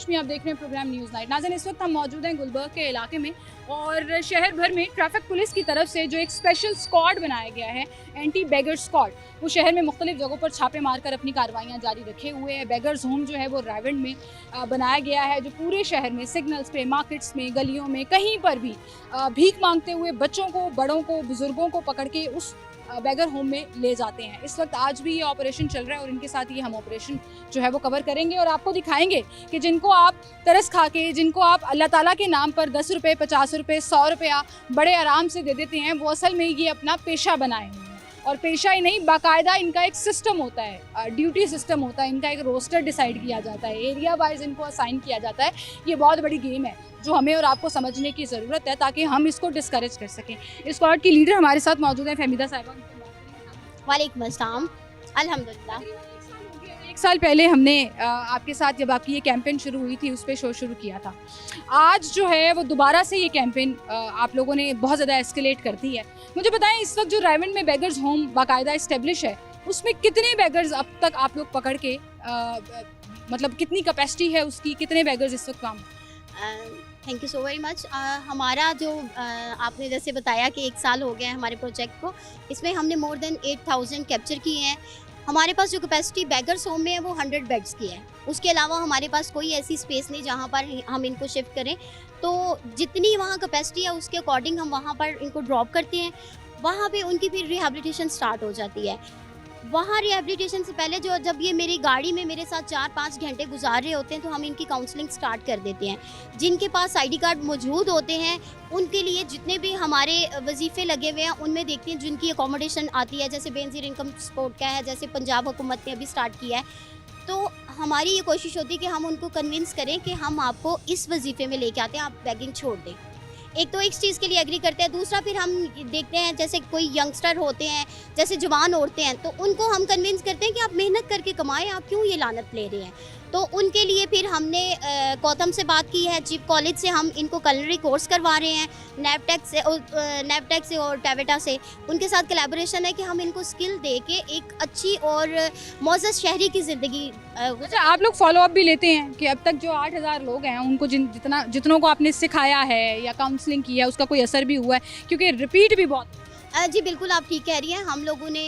हाशमी, आप देख रहे हैं प्रोग्राम न्यूज़ नाइट। नाज़रीन, इस वक्त हम मौजूद हैं गुलबर्ग के इलाके में और शहर भर में ट्रैफिक पुलिस की तरफ से जो एक स्पेशल स्क्वाड बनाया गया है, एंटी बेगर स्क्वाड, वो शहर में मुख्तलिफ जगहों पर छापे मारकर अपनी कार्रवाइयाँ जारी रखे हुए हैं। बेगर्स होम जो है वो रायवंड में बनाया गया है, जो पूरे शहर में सिग्नल्स पे, मार्केट्स में, गलियों में, कहीं पर भी भीख मांगते हुए बच्चों को, बड़ों को, बुजुर्गों को पकड़ के उस बेगर होम में ले जाते हैं। इस वक्त आज भी ये ऑपरेशन चल रहा है और इनके साथ ये हम ऑपरेशन जो है वो कवर करेंगे और आपको दिखाएंगे कि जिनको आप तरस खा के, जिनको आप अल्लाह ताला के नाम पर 10 रुपये, 50 रुपये, 100 रुपया बड़े आराम से दे देते हैं, वो असल में ये अपना पेशा बनाए हुए हैं। और पेशा ही नहीं, बाकायदा इनका एक सिस्टम होता है, ड्यूटी सिस्टम होता है, इनका एक रोस्टर डिसाइड किया जाता है, एरिया वाइज इनको असाइन किया जाता है। ये बहुत बड़ी गेम है जो हमें और आपको समझने की ज़रूरत है ताकि हम इसको डिस्करेज कर सकें। इस स्क्वाड की लीडर हमारे साथ मौजूद हैं फहमीदा साहिबा। वालेकुम अस्सलाम। अल्हम्दुलिल्लाह। एक साल पहले हमने आपके साथ, जब आपकी ये कैंपेन शुरू हुई थी, उस पर शो शुरू किया था। आज जो है वो दोबारा से ये कैंपेन आप लोगों ने बहुत ज़्यादा एस्केलेट कर दी है। मुझे बताएं, इस वक्त जो रायवंड में बेगर्स होम बाकायदा इस्टेब्लिश है, उसमें कितने बेगर्स अब तक आप लोग पकड़ के मतलब कितनी कैपेसिटी है उसकी, कितने बेगर्स इस वक्त काम? Thank you so very much. हमारा जो आपने जैसे बताया कि 1 साल हो गया है हमारे प्रोजेक्ट को, इसमें हमने मोर देन 8000 कैप्चर किए हैं। हमारे पास जो कैपेसिटी बेगर्स होम में है वो 100 बेड्स की है। उसके अलावा हमारे पास कोई ऐसी स्पेस नहीं जहाँ पर हम इनको शिफ्ट करें। तो जितनी वहाँ कैपेसिटी है उसके अकॉर्डिंग हम वहाँ पर इनको ड्रॉप करते हैं। वहाँ पे उनकी फिर रिहेबिलिटेशन स्टार्ट हो जाती है। वहाँ रिहेबिलिटेशन से पहले जो जब ये मेरी गाड़ी में मेरे साथ 4-5 घंटे गुजार रहे होते हैं तो हम इनकी काउंसलिंग स्टार्ट कर देते हैं। जिनके पास आईडी कार्ड मौजूद होते हैं उनके लिए जितने भी हमारे वजीफ़े लगे हुए हैं उनमें देखते हैं जिनकी अकोमोडेशन आती है, जैसे बेनज़ीर इनकम सपोर्ट का है, जैसे पंजाब हुकूमत ने अभी स्टार्ट किया है। तो हमारी ये कोशिश होती है कि हम उनको कन्विंस करें कि हम आपको इस वजीफ़े में लेके आते हैं, आप बैगिंग छोड़ दें। एक तो इस चीज़ के लिए एग्री करते हैं। दूसरा फिर हम देखते हैं जैसे कोई यंगस्टर होते हैं, जैसे जवान औरतें हैं, तो उनको हम कन्विंस करते हैं कि आप मेहनत करके कमाएं, आप क्यों ये लानत ले रहे हैं। तो उनके लिए फिर हमने गौतम से बात की है, चीफ कॉलेज से हम इनको कलनरी कोर्स करवा रहे हैं, नैपटेक से और टैवेटा से उनके साथ कोलैबोरेशन है कि हम इनको स्किल दे के एक अच्छी और मौजूद शहरी की ज़िंदगी। अच्छा, आप लोग फॉलो अप भी लेते हैं कि अब तक जो 8000 लोग हैं उनको जितनों को आपने सिखाया है या काउंसलिंग की है उसका कोई असर भी हुआ है? क्योंकि रिपीट भी बहुत। जी बिल्कुल, आप ठीक कह रही हैं। हम लोगों ने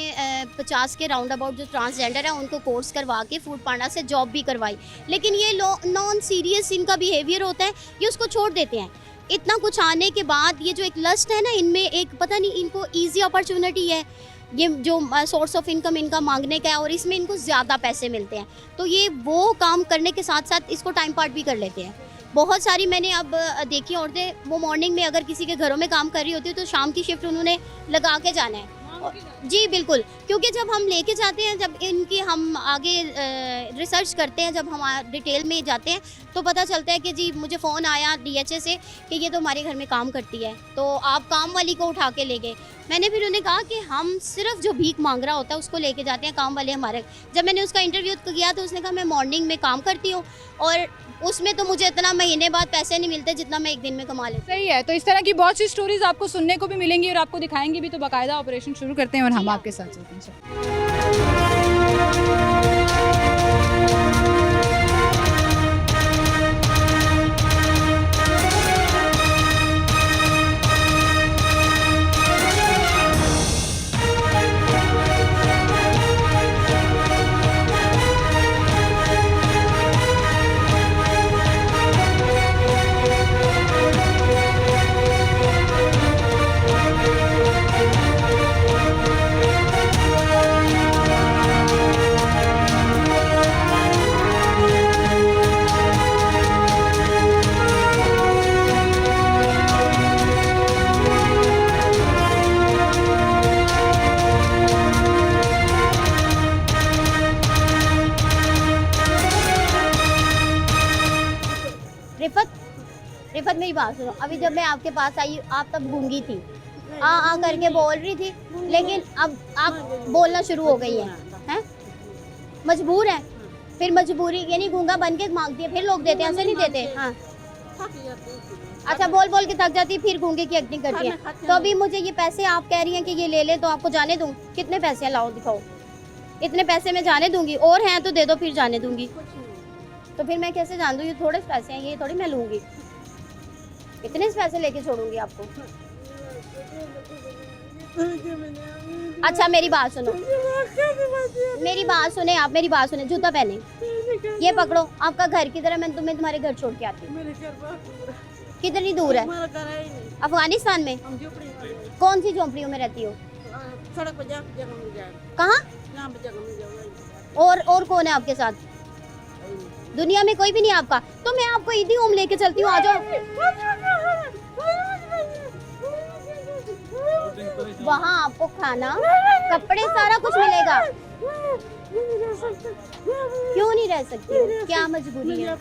50 के राउंड अबाउट जो ट्रांसजेंडर है उनको कोर्स करवा के फूड पांडा से जॉब भी करवाई, लेकिन ये नॉन सीरियस इनका बिहेवियर होता है, ये उसको छोड़ देते हैं। इतना कुछ आने के बाद ये जो एक लस्ट है ना इनमें, एक पता नहीं इनको ईजी अपॉर्चुनिटी है, ये जो सोर्स ऑफ इनकम इनका मांगने का है और इसमें इनको ज़्यादा पैसे मिलते हैं, तो ये वो काम करने के साथ साथ इसको टाइम पार्ट भी कर लेते हैं। बहुत सारी मैंने अब देखी औरतें, वो मॉर्निंग में अगर किसी के घरों में काम कर रही होती है तो शाम की शिफ्ट उन्होंने लगा के जाना है। जी बिल्कुल, क्योंकि जब हम लेके जाते हैं, जब इनकी हम आगे रिसर्च करते हैं, जब हम डिटेल में जाते हैं तो पता चलता है कि जी मुझे फ़ोन आया डीएचए से कि ये तो हमारे घर में काम करती है, तो आप काम वाली को उठा के ले गए। मैंने फिर उन्हें कहा कि हम सिर्फ जो भीख मांग रहा होता है उसको लेके जाते हैं, काम वाले हमारे। जब मैंने उसका इंटरव्यू किया तो उसने कहा मैं मॉर्निंग में काम करती हूँ और उसमें तो मुझे इतना महीने बाद पैसे नहीं मिलते जितना मैं एक दिन में कमा लेती। सही है। तो इस तरह की बहुत सी स्टोरीज आपको सुनने को भी मिलेंगी और आपको दिखाएंगे भी। तो बाकायदा ऑपरेशन शुरू करते हैं और हम आपके साथ चलते हैं। रिफत मेरी बात सुनो, अभी जब मैं आपके पास आई आप तब गूंगी थी, आ करके बोल रही थी, लेकिन अब आप बोलना शुरू हो गई हैं? मजबूर है, फिर मजबूरी यानी गूंगा बन के मांगती है, फिर लोग देते हैं, ऐसे नहीं देते। हाँ अच्छा, बोल बोल के थक जाती है, फिर गूंगे की एक्टिंग करती है। तो अभी मुझे ये पैसे आप कह रही हैं कि ये ले ले, तो आपको जाने दूँ? कितने पैसे लाओ दिखाओ, इतने पैसे मैं जाने दूंगी, और हैं तो दे दो फिर जाने दूंगी। तो फिर मैं कैसे जान दूँ ये थोड़े से पैसे हैं, ये थोड़ी मैं लूँगी, इतने से पैसे लेके छोड़ूंगी आपको। अच्छा मेरी बात सुनो, मेरी बात सुने आप, मेरी बात सुने, जूता पहने, ये पकड़ो, आपका घर किधर है, मैं तुम्हें तुम्हारे घर छोड़ के आती हूँ। कितनी दूर है? अफगानिस्तान में? कौन सी झोंपड़ियों में रहती हो? कहाँ? और कौन है आपके साथ? दुनिया में कोई भी नहीं आपका? तो मैं आपको ईदी होम लेके चलती हूँ, आ जाओ। वहाँ आपको खाना, कपड़े, सारा कुछ मिलेगा। क्यों नहीं रह सकती हो? क्या मजबूरी है?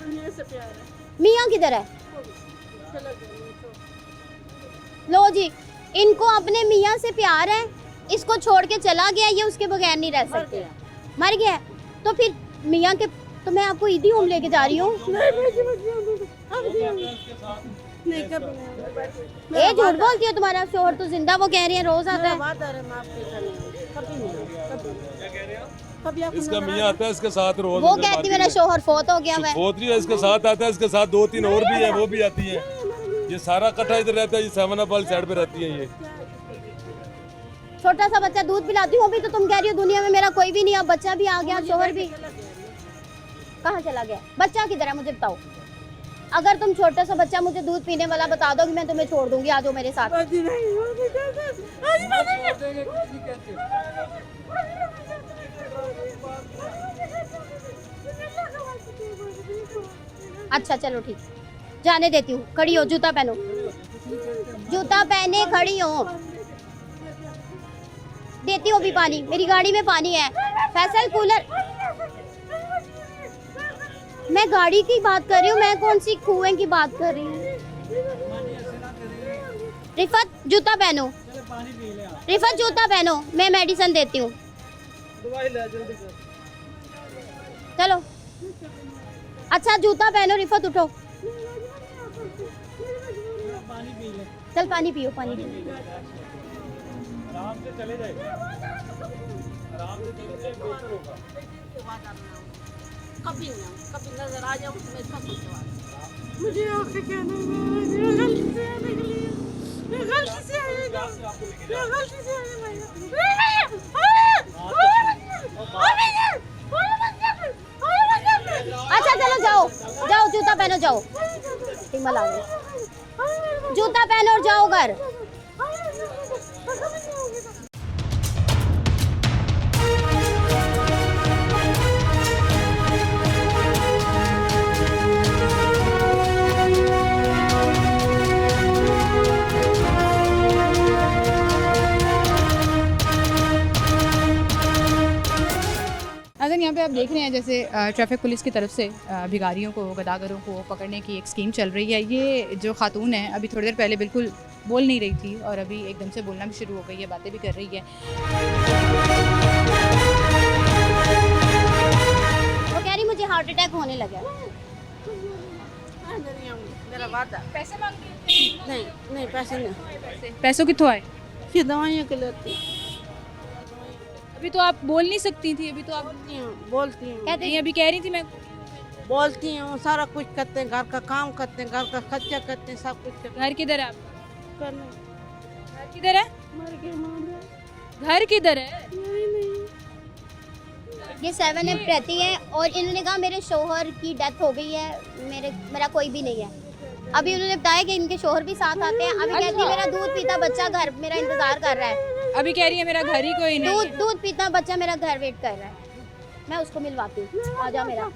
मियाँ किधर है? लो जी, इनको अपने मियाँ से प्यार है, इसको छोड़ के चला गया, ये उसके बगैर नहीं रह सकते। मर गया है तो फिर मियाँ के, तो मैं आपको ईदी होम लेके जा रही हूँ। ये झूठ बोलती है, तुम्हारा शोहर तो जिंदा, वो कह रही है रोज आता है। इसका मियाँ आता है इसके साथ रोज। वो कहती मेरा शोहर फोत हो गया। फोत नहीं है, इसके साथ आता है, इसके साथ 2-3 और भी है, वो भी आती है। ये सारा इकट्ठा इधर रहता है, ये 7 अप वाली साइड पे रहती है। ये छोटा सा बच्चा दूध पिलाती हूँ, अभी तो तुम कह रही हो दुनिया में मेरा कोई भी नहीं, अब बच्चा भी आ गया, शोहर भी। कहाँ चला गया बच्चा? किधर है मुझे बताओ। अगर तुम छोटा सा बच्चा मुझे दूध पीने वाला बता दो कि मैं तुम्हें छोड़ दूंगी, आ जाओ मेरे साथ। अच्छा चलो ठीक, जाने देती हूँ। खड़ी हो, जूता पहनो, जूता पहने खड़ी हो। देती हूँ भी पानी, मेरी गाड़ी में पानी है। फैसल कूलर, मैं गाड़ी की बात कर रही हूँ, मैं कौन सी कुएं की बात कर रही हूँ। रिफत जूता पहनो, रिफत जूता पहनो, मैं मेडिसिन देती हूँ। चलो अच्छा जूता पहनो, रिफत उठो, चल पानी पियो, पानी पियो। आराम से चले जाए, आराम से चले जाए, बेहतर होगा। कभी नजर आ जाऊँ तो मैं कसम से मुझे आके कहना है, गलती से आने के लिए, गलती से आएगा, गलती से अच्छा चलो जाओ जाओ, जूता पहनो, जाओ। हिमल आ गई, जूता पहनो और जाओ घर। नाज़रीन, यहाँ पे आप देख रहे हैं जैसे ट्रैफिक पुलिस की तरफ से भिखारियों को, गदागरों को पकड़ने की एक स्कीम चल रही है। ये जो खातून है अभी थोड़ी देर पहले बिल्कुल बोल नहीं रही थी और अभी एकदम से बोलना भी शुरू हो गई है, बातें भी कर रही है। वो कह रही मुझे हार्ट अटैक होने लगा। मेरा वादा। पैसे मांगती नहीं नहीं, पैसे नहीं, पैसों कितों आए? ये दवाइयाँ के लेती अभी तो आप बोल नहीं सकती थी, अभी तो आप बोलती हूँ, कहते नहीं, अभी कह रही थी मैं बोलती हूँ, सारा कुछ करते हैं, घर का काम करते हैं, घर का खर्चा करते हैं, सब कुछ करते घर किधर है? आप करने घर किधर है? मर गए माँ, घर किधर है? ये 7 अप रहती है और इन्होंने कहा मेरे शोहर की डेथ हो गई है, मेरा कोई भी नहीं है। अभी उन्होंने बताया कि इनके शोहर भी साथ आते हैं। अभी कहती है मेरा दूध पीता बच्चा घर मेरा इंतजार कर रहा है। अभी कह रही है मेरा घर ही कोई नहीं है। दूध पीता बच्चा मेरा घर वेट कर रहा है, मैं उसको मिलवाती हूँ, आ जा मेरा।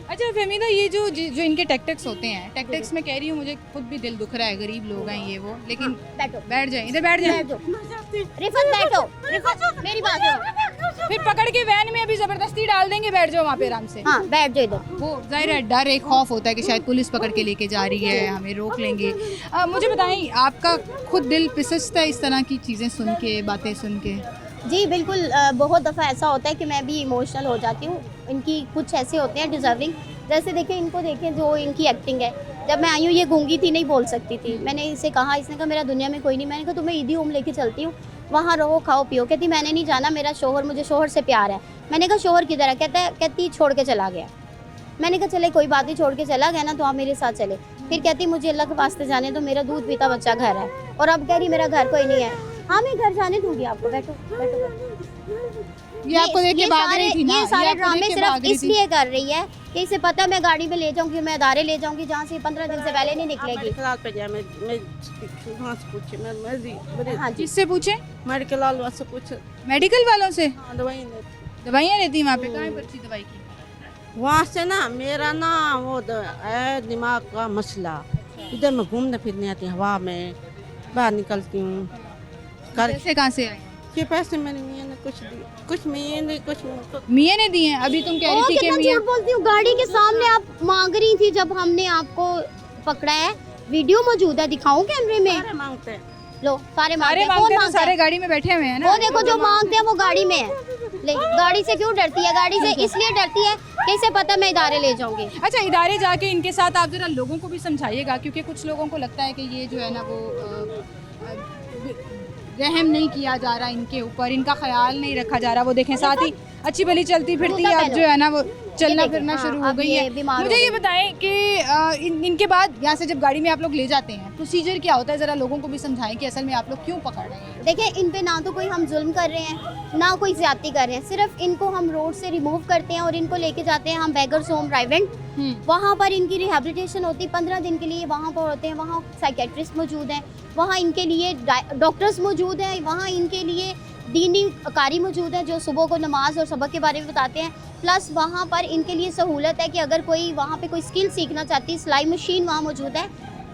अच्छा फहमीदा, ये जो इनके टैक्टिक्स होते हैं, टैक्टिक्स में कह रही हूँ मुझे खुद भी दिल दुख रहा है, गरीब लोग हैं ये वो, लेकिन बैठो, बैठ जाए, इधर बैठ जाए। रिफत बैठो, रिफत मेरी बात सुनो। फिर पकड़ के वैन में अभी जबरदस्ती डाल देंगे, बैठ जाओ वहाँ पे आराम से। हाँ बैठ जाओ इधर। वो जाहिर है डर, एक खौफ होता है कि शायद पुलिस पकड़ के लेके जा रही है, हमें रोक लेंगे। मुझे बताएं, आपका खुद दिल पिसता है इस तरह की चीज़ें सुन के, बातें सुन के? जी बिल्कुल, बहुत दफ़ा ऐसा होता है कि मैं भी इमोशनल हो जाती हूँ। इनकी कुछ ऐसे होते हैं डिज़र्विंग, जैसे देखें इनको, देखें जो इनकी एक्टिंग है। जब मैं आई हूँ ये गूंगी थी, नहीं बोल सकती थी, मैंने इसे कहा, इसने कहा मेरा दुनिया में कोई नहीं। मैंने कहा तुम्हें ईदी होम लेके चलती हूँ, वहाँ रहो खाओ पियो। कहती मैंने नहीं जाना, मेरा शोहर, मुझे शोहर से प्यार है। मैंने कहा शोहर किधर है? कहती छोड़ के चला गया। मैंने कहा चले कोई बात नहीं, छोड़ के चला गया ना तो आप मेरे साथ चले। फिर कहती मुझे अल्लाह के वास्ते जाने तो, मेरा दूध पीता बच्चा घर है। और अब कह रही मेरा घर कोई नहीं है। हाँ मैं घर जाने दूंगी आपको, बैठो बैठो बैठो। ये आपको देख के भाग रही थी ना? ये सारे आपको देख ड्रामे के सिर्फ भाग रही थी। इसलिए कर रही है कि इसे पता मैं गाड़ी में ले जाऊंगी, मैं अदारे ले जाऊंगी जहाँ से 15 दिन से पहले नहीं निकलेगी। मेडिकल पे गया, मैं वहाँ से पूछे, मैं हाँ जी, किससे पूछे? मेडिकल वालों से पूछे, मेडिकल वालों से? हाँ दवाई नहीं। दवाइयाँ लेती वहाँ पे? कहाँ है पर्ची दवाई की? वहाँ से ना मेरा ना वो है दिमाग का मसला, इधर मैं घूमने फिरने आती हूँ, हवा में बाहर निकलती हूँ। पैसे कहाँ से आए? के पैसे मैंने मियाँ ने कुछ दिए, कुछ मियाँ ने कुछ मियाँ ने दिए हैं? अभी तुम कह रही ओ, थी कि कितना मियाँ। झूठ बोलती हूँ। गाड़ी के सामने आप मांग रही थी जब हमने आपको पकड़ा है, वीडियो मौजूद है, दिखाऊं कैमरे में? सारे मांगते हैं। लो सारे सारे मांगते हैं। मांगते कौन हैं तो मांगता सारे है? गाड़ी में बैठे हुए हैं ना। वो देखो जो मांगते हैं वो गाड़ी में है। गाड़ी से क्यों डरती है? गाड़ी से इसलिए डरती है कि इसे पता मैं इदारे ले जाऊंगी। अच्छा, इदारे जाके इनके साथ आप जरा लोगों को भी समझाइएगा, क्योंकि कुछ लोगों को लगता है कि ये जो है ना वो रहम नहीं किया जा रहा इनके ऊपर, इनका ख्याल नहीं रखा जा रहा। वो देखें साथ ही अच्छी भली चलती फिरती है, अब जो है ना वो चलना फिरना शुरू हो गई है। मुझे ये बताएं कि इनके बाद यहाँ से जब गाड़ी में आप लोग ले जाते हैं, प्रोसीजर क्या होता है? ज़रा लोगों को भी समझाएं कि असल में आप लोग क्यों पकड़ रहे हैं। देखिए इन पे ना तो कोई हम जुल्म कर रहे हैं ना कोई ज्यादती कर रहे हैं, सिर्फ इनको हम रोड से रिमूव करते हैं और इनको लेके जाते हैं हम बेगर्स होम राइवेंट। वहाँ पर इनकी रिहेबिलिटेशन होती है 15 दिन के लिए, वहाँ पर होते हैं। वहाँ साइकेट्रिस्ट मौजूद हैं, वहाँ इनके लिए डॉक्टर्स मौजूद हैं, वहाँ इनके लिए दीनी कारी मौजूद है जो सुबह को नमाज और सबक के बारे में बताते हैं। प्लस वहाँ पर इनके लिए सहूलत है कि अगर कोई वहाँ पे कोई स्किल सीखना चाहती है, सिलाई मशीन वहाँ मौजूद है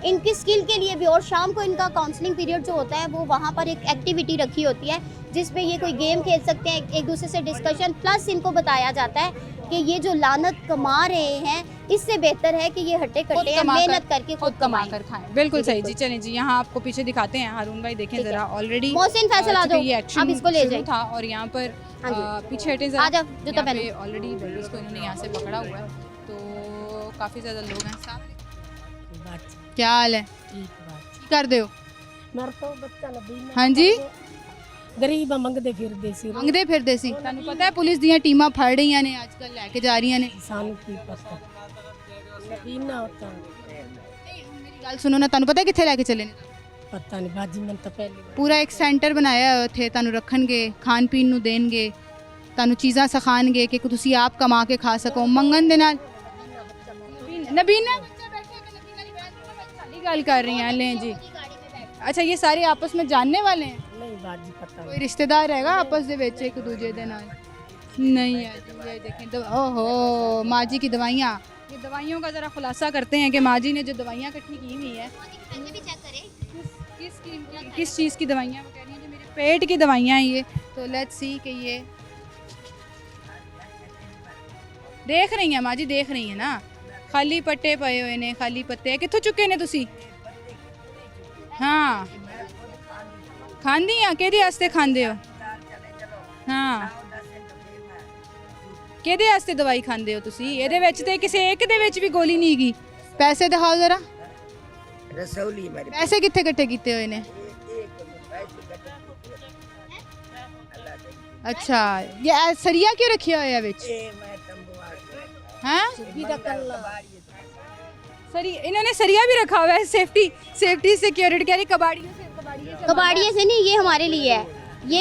इनकी स्किल के लिए भी। और शाम को इनका काउंसलिंग पीरियड जो होता है वो वहाँ पर एक एक्टिविटी रखी होती है जिसमें ये कोई गेम खेल सकते हैं, एक दूसरे से डिस्कशन। प्लस इनको बताया जाता है कि ये जो लानत कमा रहे हैं इससे बेहतर है कि ये हट्टे कट्टे हैं, मेहनत करके खुद कमा कर खाएं। बिल्कुल सही जी। चलें जी, यहाँ आपको पीछे दिखाते हैं हारून भाई, देखें जरा। ऑलरेडी मोहसिन फैसल आ जाओ, आप इसको ले जाइए था और यहाँ पर पीछे हटें आ जाओ, जूता जरा। पहनो। ऑलरेडी बेगर्स को इन्होंने यहाँ से पकड़ा हुआ है, तो काफ़ी ज़्यादा लोग हैं। अस्सलाम वालेकुम। क्या हाल है? की कर दे हो? हाँ जी, गरीब मंगते फिरदे सी मंगते फिरदे सी। ਤੁਹਾਨੂੰ ਪਤਾ ਹੈ ਪੁਲਿਸ ਦੀਆਂ ਟੀਮਾਂ ਫੜ ਰਹੀਆਂ ਨੇ ਅੱਜ ਕੱਲ, ਲੈ ਕੇ ਜਾ ਰਹੀਆਂ ਨੇ। ਸਾਨੂੰ ਕੀ ਪਤਾ ਨਾ ਹੋਤਾ ਮੇਰੀ ਗੱਲ ਸੁਣੋ ਨਾ, ਤੁਹਾਨੂੰ ਪਤਾ ਹੈ ਕਿੱਥੇ ਲੈ ਕੇ ਚੱਲੇ ਨੇ? ਪਤਾ ਨਹੀਂ ਬਾਜੀ ਮੈਂ ਤਾਂ ਪਹਿਲੀ ਵਾਰ ਪੂਰਾ ਇੱਕ ਸੈਂਟਰ ਬਣਾਇਆ ਹੈ ਉੱਥੇ, ਤੁਹਾਨੂੰ ਰੱਖਣਗੇ, ਖਾਣ ਪੀਣ ਨੂੰ ਦੇਣਗੇ, ਤੁਹਾਨੂੰ ਚੀਜ਼ਾਂ ਸਿਖਾਣਗੇ ਕਿ ਤੁਸੀਂ ਆਪ ਕਮਾ ਕੇ ਖਾ ਸਕੋ ਮੰਗਣ ਦੇ ਨਾਲ। ਨਬੀਨਾ ਬੱਚਾ ਬੈਠੇ ਕਿ ਨਬੀਨਾ ਦੀ ਬੈਠ ਸਾਡੀ ਗੱਲ ਕਰ ਰਹੀ ਹਾਂ ਲੈ ਜੀ। अच्छा, ये सारे आपस में जानने वाले हैं? ਨਹੀਂ ਬਾਜੀ ਪਤਾ कोई रिश्तेदार रहेगा आपस ਦੇ ਵਿੱਚ एक दूजे ਦੇ ਨਾਲ? नहीं है जी। ये देखें, ओहो माँ जी की दवाइयाँ। ये दवाइयों का ज़रा खुलासा करते हैं कि माँ जी ने जो दवाइयाँ इकट्ठी की हुई है, किस चीज़ की दवाइयाँ? वो कह रही हैं कि मेरे पेट की दवाइयाँ हैं ये। तो लेट्स सी कि ये देख रही हैं माँ जी, देख रही हैं ना? खाली पट्टे पए हुए ने, खाली पत्ते। कित्थों चुके ने तुसी? हाँ खांदी आ? केदे वास्ते खांदे हो? हाँ केदे वास्ते दवाई खांदे हो तुसी? ਇਹਦੇ ਵਿੱਚ ਤੇ ਕਿਸੇ ਇੱਕ ਦੇ ਵਿੱਚ ਵੀ ਗੋਲੀ ਨਹੀਂ ਹੈਗੀ। ਪੈਸੇ ਦਿਖਾਓ ਜ਼ਰਾ। रसौली मेरे ਪੈਸੇ ਕਿੱਥੇ ਇਕੱਠੇ ਕੀਤੇ ਹੋਏ ਨੇ? अच्छा, ये सरिया क्यों रखिया होया विच? हैं? सरी इन्होंने सरिया भी रखा हुआ है, सेफ्टी सिक्योरिटी। कह रही कबाड़िए से नहीं, ये हमारे लिए है।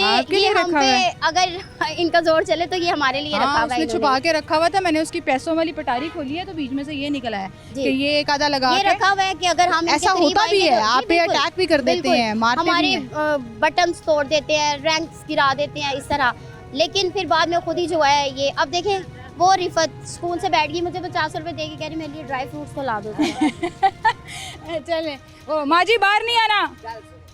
आपके ये लिए हम रखा पे हुआ है? अगर इनका जोर चले तो ये हमारे लिए रखा हुआ उसने है। छुपा के रखा हुआ था। मैंने उसकी पैसों वाली पटारी खोली है तो बीच में से ये निकला है जी। कि ये एक आधा लगा ये के। रखा हुआ है कि अगर हम ऐसा होता भी है, आप पे अटैक भी कर देते हैं, मारते भी हमारे हैं। बटन्स तोड़ देते हैं, रैंक्स गिरा देते हैं इस तरह। लेकिन फिर बाद में खुद ही जो है ये, अब देखें वो रिफत स्कूल से बैठ गई, मुझे 50 रुपए दे के कह रही मेरे लिए ड्राई फ्रूट्स तो ला दो। चले ओ माँ जी, बाहर नहीं आना।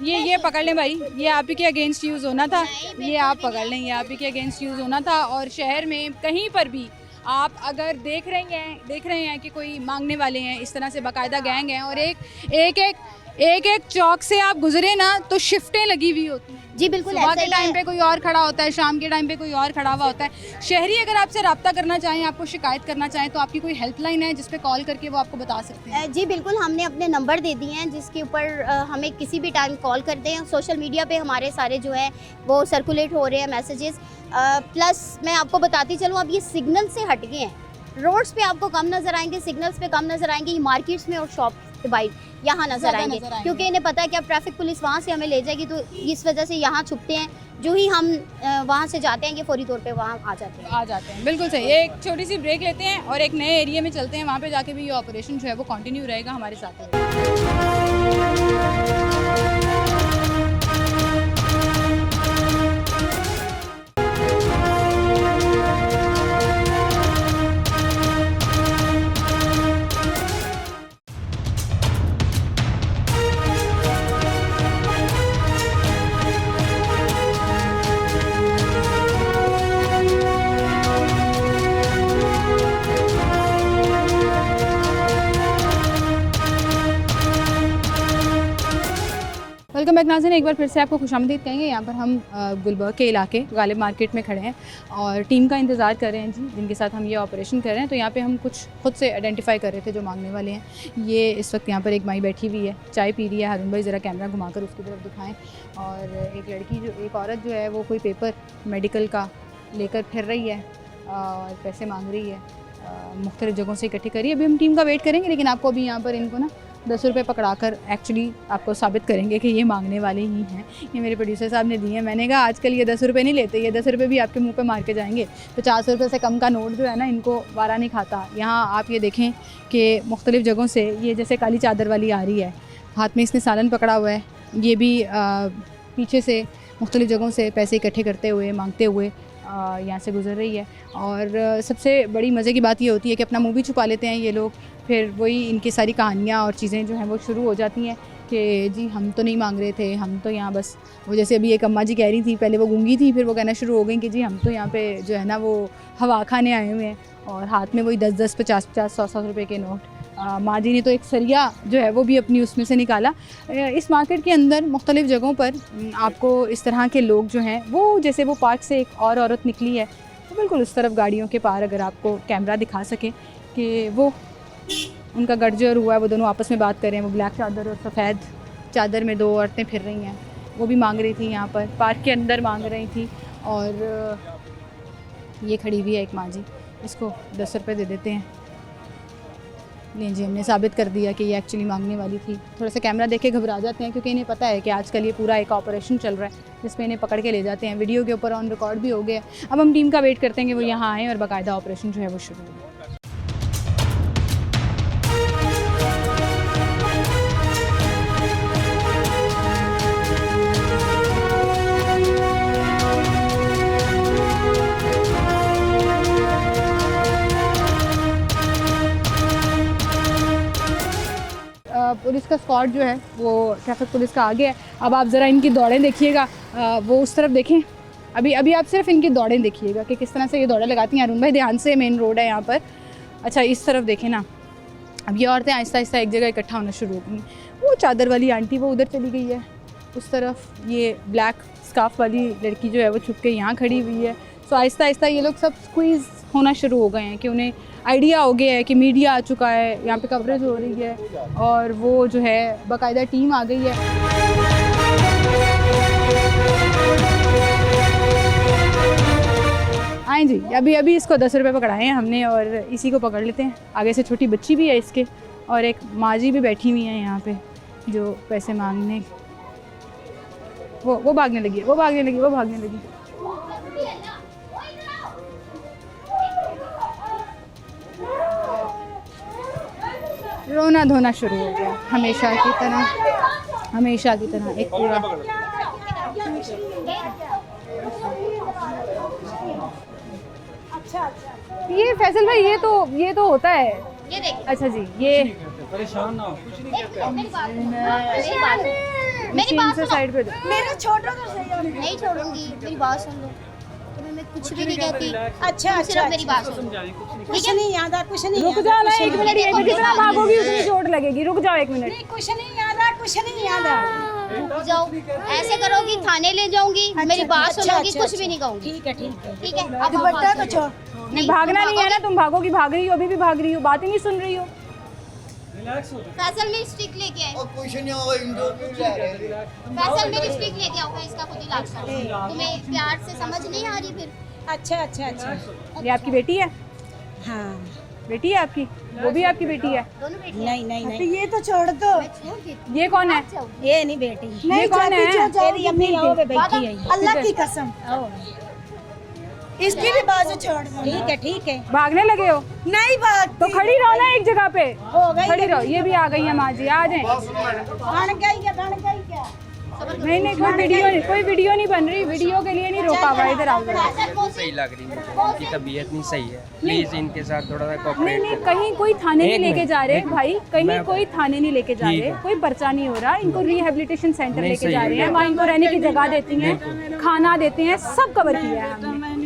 ये पकड़ लें भाई, ये आप ही के अगेंस्ट यूज़ होना था। ये आप पकड़ लें, ये आप ही के अगेंस्ट यूज़ होना था। और शहर में कहीं पर भी आप अगर देख रहे हैं कि कोई मांगने वाले हैं, इस तरह से बाकायदा गैंग हैं और एक एक चौक से आप गुजरे ना तो शिफ्टें लगी हुई होती हैं। जी बिल्कुल सुबह ऐसा के ही टाइम है। पे कोई और खड़ा होता है, शाम के टाइम पे कोई और खड़ा हुआ होता है। शहरी अगर आपसे रब्ता करना चाहें, आपको शिकायत करना चाहें, तो आपकी कोई हेल्पलाइन है जिस पे कॉल करके वो आपको बता सकते हैं? जी बिल्कुल, हमने अपने नंबर दे दिए हैं जिसके ऊपर हमें किसी भी टाइम कॉल कर दें। सोशल मीडिया पे हमारे सारे जो है वो सर्कुलेट हो रहे हैं मैसेजेस। प्लस मैं आपको बताती चलूँ, अब ये सिग्नल से हट गए हैं। रोड्स पे आपको कम नज़र आएंगे, सिग्नल्स पे कम नज़र आएंगे, ये मार्केट्स में और शॉप बाइट यहाँ नज़र ज़्यादा आएंगे, नज़र आएंगे। क्योंकि इन्हें पता है कि अब ट्रैफिक पुलिस वहाँ से हमें ले जाएगी, तो इस वजह से यहाँ छुपते हैं। जो ही हम वहाँ से जाते हैं, ये फौरी तौर पे वहाँ आ जाते हैं। आ जाते हैं, बिल्कुल सही। एक छोटी सी ब्रेक लेते हैं और एक नए एरिया में चलते हैं, वहाँ पे जाके भी ये ऑपरेशन जो है वो कंटिन्यू रहेगा हमारे साथ। वेलकम बैक नाज़रीन, एक बार फिर से आपको खुशामदीद कहेंगे। यहाँ पर हम गुलबर्ग के इलाके गालिब मार्केट में खड़े हैं और टीम का इंतज़ार कर रहे हैं जी, जिनके साथ हम ये ऑपरेशन कर रहे हैं। तो यहाँ पे हम कुछ खुद से आइडेंटिफाई कर रहे थे जो मांगने वाले हैं। ये इस वक्त यहाँ पर एक माई बैठी हुई है, चाय पी रही है। हारून भाई ज़रा कैमरा घुमाकर उसकी तरफ दिखाएँ। और एक लड़की एक औरत जो है वो कोई पेपर मेडिकल का लेकर फिर रही है और पैसे मांग रही है, मुख्तलिफ़ जगहों से इकट्ठी करी। अभी हम टीम का वेट करेंगे, लेकिन आपको अभी यहाँ पर इनको ना 10 रुपये पकड़ा कर एक्चुअली आपको साबित करेंगे कि ये मांगने वाले ही हैं। ये मेरे प्रोड्यूसर साहब ने दिए हैं। मैंने कहा आजकल ये 10 रुपये नहीं लेते, ये 10 रुपये भी आपके मुंह पे मार के जाएंगे। 50 रुपये से कम का नोट जो है ना, इनको वारा नहीं खाता। यहाँ आप ये देखें कि मुख्तलिफ़ जगहों से ये जैसे काली चादर वाली आ रही है, हाथ में इसने सालन पकड़ा हुआ है। ये भी पीछे से मुख्तलिफ़ जगहों से पैसे इकट्ठे करते हुए, मांगते हुए यहाँ से गुजर रही है। और सबसे बड़ी मज़े की बात ये होती है कि अपना मुँह भी छुपा लेते हैं ये लोग। फिर वही इनकी सारी कहानियाँ और चीज़ें जो हैं वो शुरू हो जाती हैं कि जी हम तो नहीं मांग रहे थे, हम तो यहाँ बस वो जैसे अभी एक अम्मा जी कह रही थी, पहले वो गूंगी थी, फिर वो कहना शुरू हो गई कि जी हम तो यहाँ पे जो है ना वो हवा खाने आए हुए हैं। और हाथ में वही 10-10, 50-50, 100-100 रुपये के नोट। माँ जी ने तो एक सरिया जो है वो भी अपनी उसमें से निकाला। इस मार्केट के अंदर मुख्तलिफ़ जगहों पर आपको इस तरह के लोग जो हैं वो, जैसे वो पार्क से एक और औरत निकली है, तो बिल्कुल उस तरफ गाड़ियों के पार अगर आपको कैमरा दिखा सके कि वो उनका गठजोड़ हुआ है, वो दोनों आपस में बात कर रहे हैं। वो ब्लैक चादर और सफ़ेद चादर में 2 औरतें फिर रही हैं, वो भी मांग रही थी यहाँ पर, पार्क के अंदर मांग रही थी। और ये खड़ी हुई है एक माँ जी, इसको 10 रुपये दे देते हैं। नहीं जी, हमने साबित कर दिया कि ये एक्चुअली मांगने वाली थी। थोड़ा सा कैमरा देख के घबरा जाते हैं, क्योंकि इन्हें पता है कि आजकल ये पूरा एक ऑपरेशन चल रहा है जिसमें इन्हें पकड़ के ले जाते हैं। वीडियो के ऊपर ऑन रिकॉर्ड भी हो गया। अब हम टीम का वेट करते हैं कि वो यहाँ आएँ और बाकायदा ऑपरेशन जो है वो शुरू हो। पुलिस का स्क्वाड जो है वो ट्रैफिक पुलिस का आगे है। अब आप ज़रा इनकी दौड़ें देखिएगा, वो उस तरफ देखें। अभी आप सिर्फ इनकी दौड़ें देखिएगा कि किस तरह से ये दौड़ें लगाती हैं। अरुण भाई ध्यान से, मेन रोड है यहाँ पर। अच्छा, इस तरफ देखें ना, अब ये औरतें आहिस्ता आहिस्ता एक जगह इकट्ठा होना शुरू हो गई। वो चादर वाली आंटी वो उधर चली गई है उस तरफ। ये ब्लैक स्कार्फ वाली लड़की जो है वो छुप के यहाँ खड़ी हुई है। सो आहिस्ता आहिस्ता ये लोग सब स्क्वीज़ होना शुरू हो गए हैं कि उन्हें आइडिया हो गया है कि मीडिया आ चुका है, यहाँ पे कवरेज हो रही है और वो जो है बाकायदा टीम आ गई है। आए जी, अभी इसको 10 रुपये पकड़ाए हैं हमने और इसी को पकड़ लेते हैं। आगे से छोटी बच्ची भी है इसके और एक माँ जी भी बैठी हुई हैं यहाँ पे जो पैसे मांगने। वो भागने लगी, वो भागने लगी, वो भागने लगी। रोना धोना शुरू हो गया हमेशा की तरह एक पूरा। ये फैसल भाई, ये तो होता है। ये देखिए, अच्छा जी, ये परेशान ना हो, कुछ नहीं कहते। मेरी बात से साइड पे दो। मेरे छोड़ो तो सही। नहीं छोड़ूंगी, मेरी बात सुन लो। तुम्हें मैं कुछ भी नहीं कहती। अच्छा, सिर्फ मेरी बात सुनो। कुछ नहीं याद आ, कुछ नहीं रुक जाओ ना, 1 मिनट। ये जितना भागोगी उतनी चोट लगेगी। रुक जाओ 1 मिनट। कुछ नहीं याद आ, कुछ नहीं आता। रुक जाओ, ऐसे करोगी थाने ले जाऊंगी, मेरी बात सुनोगी, कुछ भी नहीं कहूंगी। ठीक है ठीक है। ठीक है, अब दुपट्टा तो छोड़। नहीं भागना नहीं है ना, तुम भागोगी, भाग रही हो, अभी भी भाग रही हो, बात ही नहीं सुन रही हो। फैसल मेरी स्टिक लेके आए, कुछ नहीं होगा, इंटरव्यू ले रहे हैं। फैसल मेरी स्टिक लेके आओ, इसका खुद इलाज करो। तुम्हें प्यार से समझ नहीं आ रही फिर? अच्छा अच्छा अच्छा। ये आपकी बेटी है? हाँ बेटी है आपकी? वो भी आपकी बेटी है? दोनों बेटी नहीं नहीं नहीं, ये तो छोड़ दो। ये कौन है? ये नहीं बेटी, ये कौन है? तेरी अम्मी यहाँ पे बैठी है, अल्लाह की कसम। इसकी भी बाजू छोड़ दो। ठीक है ठीक है। भागने लगे हो नहीं भाग तो खड़ी रहो ना एक जगह पे, हो गई। खड़ी रहो। ये भी आ गई है माँ जी, आ जाए। बन गई क्या, बन गई क्या? नहीं कोई वीडियो नहीं बन रही, वीडियो के लिए नहीं रोका हुआ, इधर आओ। सही लग रही है, उनकी तबीयत नहीं सही है, प्लीज इनके साथ थोड़ा सा नहीं कोऑपरेट नहीं, करो। कहीं कोई थाने नहीं एक लेके मिनट, जा रहे एक मिनट। भाई, कहीं मैं- कोई थाने नहीं लेके जा ठीक रहे, है। कोई पर्चा नहीं हो रहा, इनको रिहेबिलिटेशन सेंटर नहीं, लेके सही जा है, रहे हैं, वहाँ इनको रहने की जगह देती हैं, खाना देते हैं, सब कवर किया है हमने।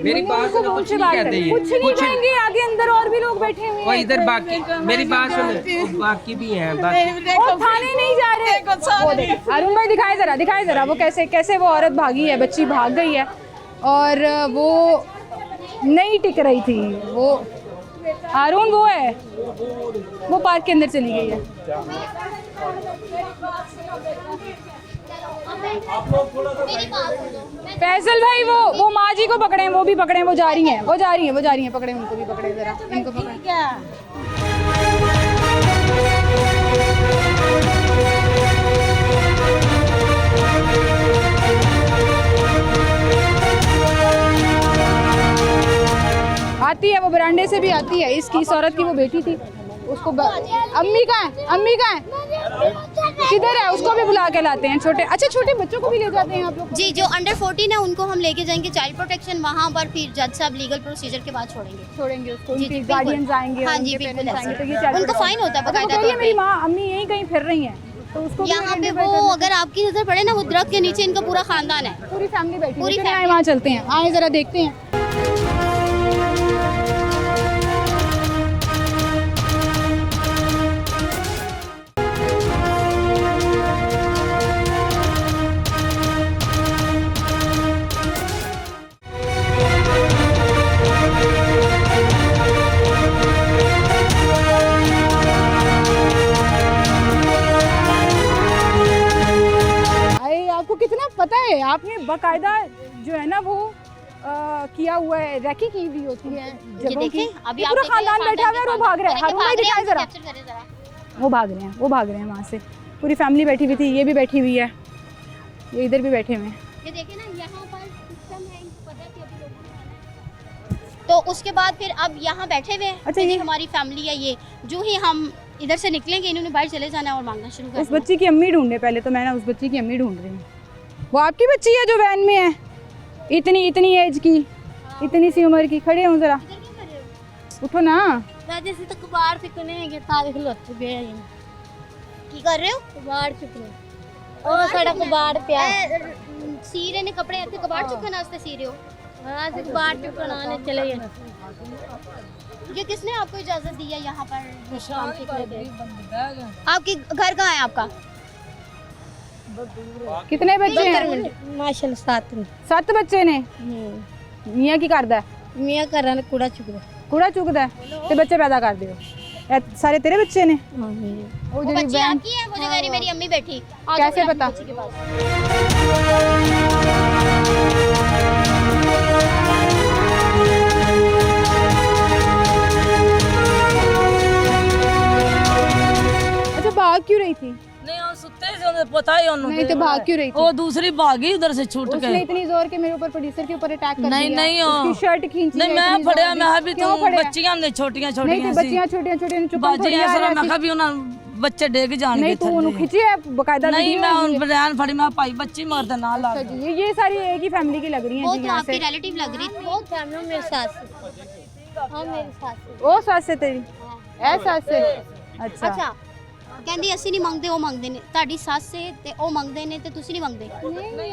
मेरी बात उनको सुनो, बोल कुछ से नहीं बात कहते करें, ये, कुछ नहीं कुछ कहेंगे, आगे अंदर और भी लोग बैठे हुए वो हैं। इधर बाकी, मेरी बात सुनो, बाकी भी हैं, बाकी और थाने नहीं जा रहे। वो देखो, अरुण भाई दिखाए जरा वो कैसे वो औरत भागी है, बच्ची भाग गई है और वो नहीं टिक रही थी। वो अरुण वो है, वो पार्क के अंदर चली गई है। मेरी बात सुनो। फैसल भाई वो माँ जी को पकड़े, वो भी पकड़े, वो जा रही हैं, पकड़े, उनको भी पकड़े जरा, इनको पकड़े। क्या आती है वो, बरांडे से भी आती है। इस औरत की वो बेटी थी, उसको अम्मी कहाँ है? किधर है? उसको भी बुला के लाते हैं। छोटे बच्चों को भी ले जाते हैं आप लोग? जी, जो अंडर 14 है उनको हम लेके जाएंगे चाइल्ड प्रोटेक्शन, वहाँ पर फिर जज साहब लीगल प्रोसीजर के बाद छोड़ेंगे उसको, जी, उनके बिल्कुल। गार्डियंस आएंगे, हाँ जी, उनके बिल्कुल पेरेंट्स ऐसे। आएंगे, तो ये चाइल्ड उनका फाइन होता है अच्छा, वो बकायदा कह रही है तौर मेरी पे। माँ अम्मी यहीं कहीं फिर रही हैं, तो उसको भी यहाँ पे identify वो करना। अगर आपकी नजर पड़े ना, वो दरख्त के नीचे इनका पूरा खानदान है। पूरी फैमिली बैठी पूरी है। family। आए वहाँ चलते हैं, आए जरा देखते हैं। आपको कितना पता है, आपने बकायदा जो है ना वो किया हुआ है, रैकी की हुई होती है ये जगहों की। देखें, अभी ये आप पूरा देखें, खानदान बैठा हुआ है और वो भाग रहा है। हारून भाई दिखाए जरा, कैप्चर करें जरा। वो भाग रहे हैं वहाँ से। पूरी फैमिली बैठी हुई थी, ये भी बैठी हुई है, ये इधर भी बैठे हुए हैं। ये देखें ना, यहाँ पर सिस्टम है, इनको पता है कि अभी लोगों ने आना है। तो उसके बाद फिर अब यहाँ बैठे हुए हैं। अच्छा, ये ये हमारी फैमिली है। ये जो ही हम इधर से निकलेंगे, इन्होंने बाहर चले जाना है और मांगना शुरू कर उस देना। बच्ची की अम्मी ढूंढे पहले तो, मैं ना उस बच्ची की अम्मी ढूंढ रही हूँ। वो आपकी बच्ची है जो वैन में है, इतनी एज की, इतनी सी उम्र की? खड़े हो जरा, इधर क्यों कर रहे हो? उठो ना। राजे से तो कबाड़ चुकने हैं, तारीख लग गए हैं, की कर रहे हो? कबाड़ चुकने ओ साड़ा कबाड़ पिया सी रहे ने कपड़े, इतने कबाड़ चुके नास्ते सी रहे हो? हां से कबाड़ चुकना ने चले गए। ये किसने आपको इजाजत दी है यहाँ पर शाम के करने की? बंद आपके घर कहाँ है आपका? कितने बच्चे हैं? माशाल्लाह 7 बच्चे ने। मियाँ की करदा मियां करन कूड़ा चुकदा कूड़ा चुकदा ते बच्चे पैदा कर दियो। सारे तेरे बच्चे ने? हां वो जो बच्ची वैन- आपकी है? वो जो कह रही मेरी अम्मी बैठी। आ जाओ कैसे फिर पता? बच्ची के पास। अच्छा, भाग क्यों रही थी? नहीं वो सुते थे, उन्हें पता ही उन्होंने। नहीं तो भाग क्यों रही थी? वो दूसरी भागी उधर से छूट उसने के। इतनी जोर के मेरे ऊपर, प्रोड्यूसर के ऊपर अटैक कर नहीं, दिया। नहीं, उसकी शर्ट खींची नहीं है मैं इतनी फड़िया, जोर मैं की। भी क्यों तू फड़िया? बच्चियां ने छोटियां नहीं छोटियां तो बच्चियां छोटियां ने चुप बाजियां सर मैं कहा भी उन्हें बच्चे डेग जान नहीं गए तू उन्हें खींची है बकायदा नहीं वीडियो मैं है उन ये। बयान फड़ी मैं भाई बच्ची मरते ना ला अच्छा जी, ये सारी एक ही फैमिली की लग रही वो हैं जी तो यहाँ आपकी से। रिलेटिव लग रही थी। बहुत फैमिली मेरे साथ हां मेरे साथ ओ सास से तेरी ऐ सास से? अच्छा ਅੱਛਾ ਕਹਿੰਦੀ ਅਸੀਂ ਨਹੀਂ ਮੰਗਦੇ, ਉਹ ਮੰਗਦੇ ਨੇ। ਤੁਹਾਡੀ ਸੱਸ ਹੈ ਤੇ ਉਹ ਮੰਗਦੇ ਨੇ ਤੇ ਤੁਸੀਂ ਨਹੀਂ ਮੰਗਦੇ? नहीं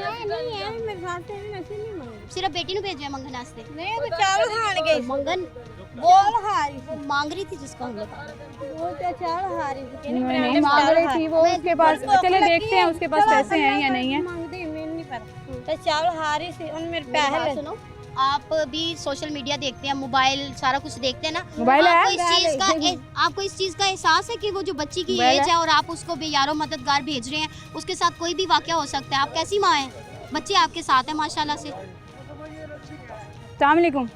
है मेरे साथ नहीं नसी नहीं मांग ਸਿਰਫ ਬੇਟੀ ਨੂੰ ਭੇਜਿਆ ਮੰਗਣ ਵਾਸਤੇ? नहीं वो चावल खान गए ਮੰਗਣ वो मांग रही थी जिसको हम लोग नहीं मांग रही थी वो, उसके पास चले देखते हैं उसके पास पैसे हैं या नहीं है। सुनो, आप भी सोशल मीडिया देखते हैं, मोबाइल सारा कुछ देखते हैं ना, मोबाइल है? आपको इस चीज का एहसास है कि वो जो बच्ची की मोबाइल एज है और आप उसको बेयारो मददगार भेज रहे हैं, उसके साथ कोई भी वाकया हो सकता है। आप कैसी माँ हैं? बच्चे आपके साथ हैं माशाल्लाह से। अस्सलाम वालेकुम।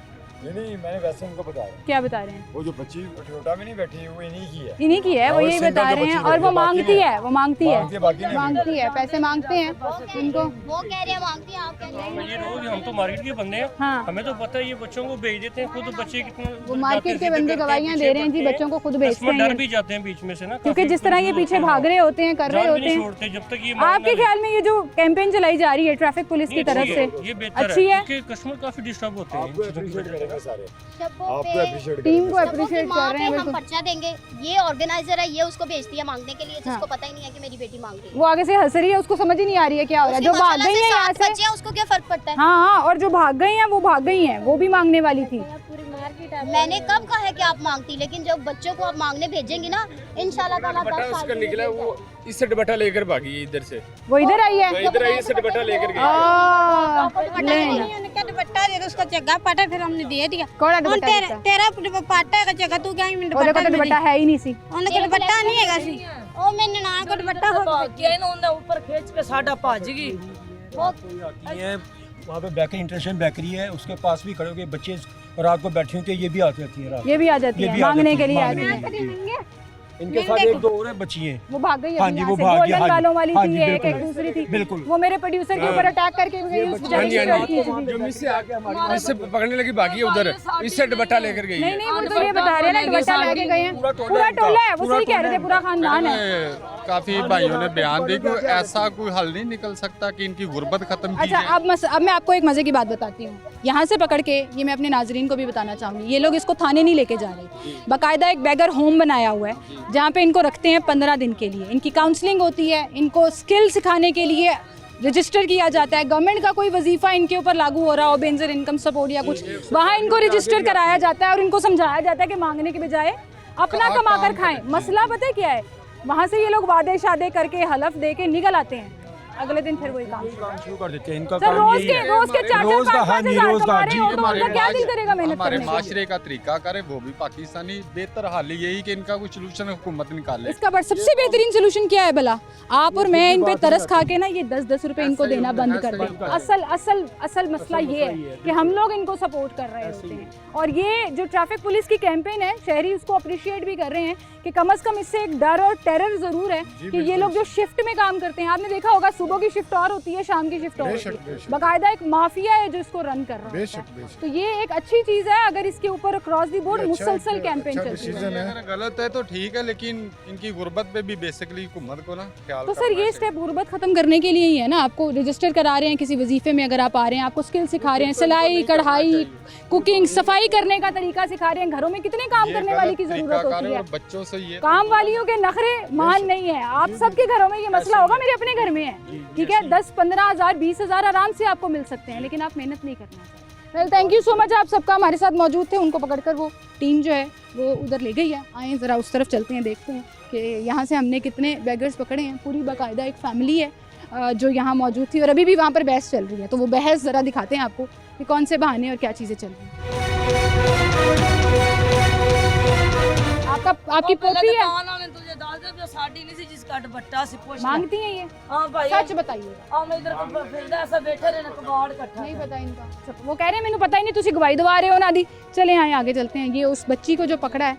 नहीं मैंने वैसे उनको बता रहा क्या बता रहे हैं? वो जो बच्ची टोयोटा में नहीं बैठी है वो इन्हीं की है। इन्हीं की है, वो यही बता रहे हैं। और वो मांगती है, वो मांगती है, मांगती है, पैसे मांगते हैं इनको। वो कह रहे हैं मांगती हैं, आप कह रहे हैं ये रोज हम तो मार्केट के बंदे हैं, हाँ, हमें तो पता है ये बच्चों को भेज देते हैं, खुद बच्चे कितने वो मार्केट के बंदे गवाहियां दे रहे हैं जी, बच्चों को खुद भेजते हैं डर ये। भी जाते हैं बीच में से ना, क्योंकि जिस तरह ये पीछे भाग रहे होते हैं, कर रहे होते हैं। छोड़ते जब तक ये आपके ख्याल में ये जो कैंपेन चलाई जा रही है ट्रैफिक पुलिस की तरफ से, ये बेहतर अच्छी है? क्योंकि कस्टमर काफी डिस्टर्ब होते हैं। आपको अप्रिशिएट टीम को शब्बों अप्रिशिएट की कर माँ रहे पे हैं हम बिल्कुल। पर्चा देंगे। ये ऑर्गेनाइजर है, ये उसको भेजती है मांगने के लिए, जिसको हाँ। पता ही नहीं है कि मेरी बेटी मांग रही है। वो आगे से हंस रही है, उसको समझ ही नहीं आ रही है क्या हो रहा है। जो भाग गई है यहाँ से, बच्चे हैं, उसको क्या फर्क पड़ता है? हाँ हाँ, और जो भाग गई हैं वो भाग गई हैं, वो भी मांगने वाली थी। मैंने कब कहा है कि आप मांगती, लेकिन जब बच्चों को आप मांगने भेजेंगी ना, इंशाल्लाह ताला 10 साल के लिए वो इससे दुपट्टा लेकर भागी इधर से, वो इधर आई है। इधर आई इससे दुपट्टा लेकर गई। उनका दुपट्टा दे दो, उसका जगह पाटा, फिर हमने दे दिया। कौन दुपट्टा देता है? तेरा पाटा का जगह तू क्या और देखो तो दुपट्टा है ही नहीं सी। उनका दुपट्टा नहीं है सी। ओ मैंने ना को दुपट्टा हो ऊपर खींच के साडा भाज गई। वहाँ पे बेकरी इंटरनेशनल बेकरी है, उसके पास भी खड़े होके बच्चे रात को बैठे होते हैं, ये भी आती है रात। ये भी आ जाती ये है, भी आ मांगने जाती के लिए है, आती मांगने है। इनके साथ एक दो और बच्ची हैं। वो भाग गई हाँ अभी जी, यहाँ वो से। भाग गई, गोल्डन हाँ जी। बालों वाली हाँ थी जी, एक, बिल्कुल। दूसरी थी। बिल्कुल। वो मेरे प्रोड्यूसर के ऊपर अटैक करके गई, उस बेचारी की शर्ट खींच दी। जो मिस से आके हमारी मिस से पकड़ने लगी भागी है उधर, इससे दुपट्टा लेकर गई नहीं है। नहीं, वो तो ये बता रहे हैं ना, दुपट्टा लेके गए हैं। पूरा टोला है, वो सही कह रहे थे, पूरा खानदान है। काफी भाइयों ने बयान दी कि ऐसा कोई हल नहीं निकल सकता कि इनकी गुर्बत खत्म की अच्छा, जाए। अब मैं आपको एक मजे की बात बताती हूँ। यहाँ से पकड़ के, ये मैं अपने नाजरीन को भी बताना चाहूँगी, ये लोग इसको थाने नहीं लेके जा रहे, बाकायदा एक बेगर होम बनाया हुआ है जहाँ पे इनको रखते हैं 15 दिन के लिए। इनकी काउंसलिंग होती है, इनको स्किल सिखाने के लिए रजिस्टर किया जाता है। गवर्नमेंट का कोई वजीफा इनके ऊपर लागू हो रहा हो, बेंजर इनकम सपोर्ट या कुछ, वहाँ इनको रजिस्टर कराया जाता है और इनको समझाया जाता है कि मांगने के बजाय अपना कमा कर खाएं। मसला पता है क्या है? वहाँ से ये लोग वादे शादे करके हलफ दे के निकल आते हैं, अगले दिन फिर वही काम शुरू कर देते हैं। इनका सर, काम रोज यही के है। रोज के 4-4 रोज का, हाँ 5-5 जी, हज़ार रोज का, कमा रहे जी, हो तो उनका क्या दिल करेगा मेहनत हमारे करने के? माशरे का तरीका करे वो भी पाकिस्तानी। बेहतर हल यही कि इनका कोई सोल्यूशन हुकूमत निकाले। इसका बट सबसे बेहतरीन सोल्यूशन क्या है भला? आप और मैं इन पे तरस खा के ना ये 10-10 रुपए इनको देना बंद कर दें। असल असल असल मसला ये है कि हम लोग इनको सपोर्ट कर रहे होते हैं, और ये जो ट्रैफिक पुलिस की कैंपेन है, शहरी उसको अप्रिशिएट भी कर रहे हैं कि कम से कम इससे एक डर और टेरर जरूर है कि ये लोग जो शिफ्ट में काम करते हैं, आपने देखा होगा सुबह की शिफ्ट और होती है, शाम की शिफ्ट और होती है, बाकायदा एक माफिया है जो इसको रन कर रहा है। तो ये एक अच्छी चीज है अगर इसके ऊपर क्रॉस दी बोर्ड मुसलसल कैंपेन चलती है। अगर गलत है तो ठीक है, लेकिन इनकी गुर्बत पे भी बेसिकली हुकूमत को ना ख्याल तो सर ये स्टेप गुर्बत खत्म करने के लिए ही है ना। आपको रजिस्टर करा रहे हैं किसी वजीफे में, अगर आप आ रहे हैं, आपको स्किल सिखा रहे हैं, सिलाई कढ़ाई कुकिंग सफाई करने का तरीका सिखा रहे हैं। घरों में कितने काम करने वाली की जरूरत होती है, बच्चों से ये काम वालियों के नखरे मान नहीं है। आप सबके घरों में ये मसला होगा, मेरे अपने घर में है, ठीक है। 10-15 हज़ार 20 हज़ार आराम से आपको मिल सकते हैं, लेकिन आप मेहनत नहीं करना चाहते। Well, thank you so much, आप सबका हमारे साथ मौजूद थे। उनको पकड़कर वो टीम जो है वो उधर ले गई है। आए ज़रा उस तरफ चलते हैं, देखते हैं कि यहाँ से हमने कितने बेगर्स पकड़े हैं। पूरी बाकायदा एक फैमिली है जो यहाँ मौजूद थी, और अभी भी वहाँ पर बहस चल रही है। तो वो बहस ज़रा दिखाते हैं आपको कि कौन से बहाने और क्या चीज़ें चल रही हैं। आपकी पोती है, मांगती हैं ये? हाँ भाई, सच बताइए। नहीं पता इनका, वो कह रहे हैं मैंने पता ही नहीं, तुसी गवाही दवा रहे हो ना दी। चले आए आगे चलते हैं। ये उस बच्ची को जो पकड़ा है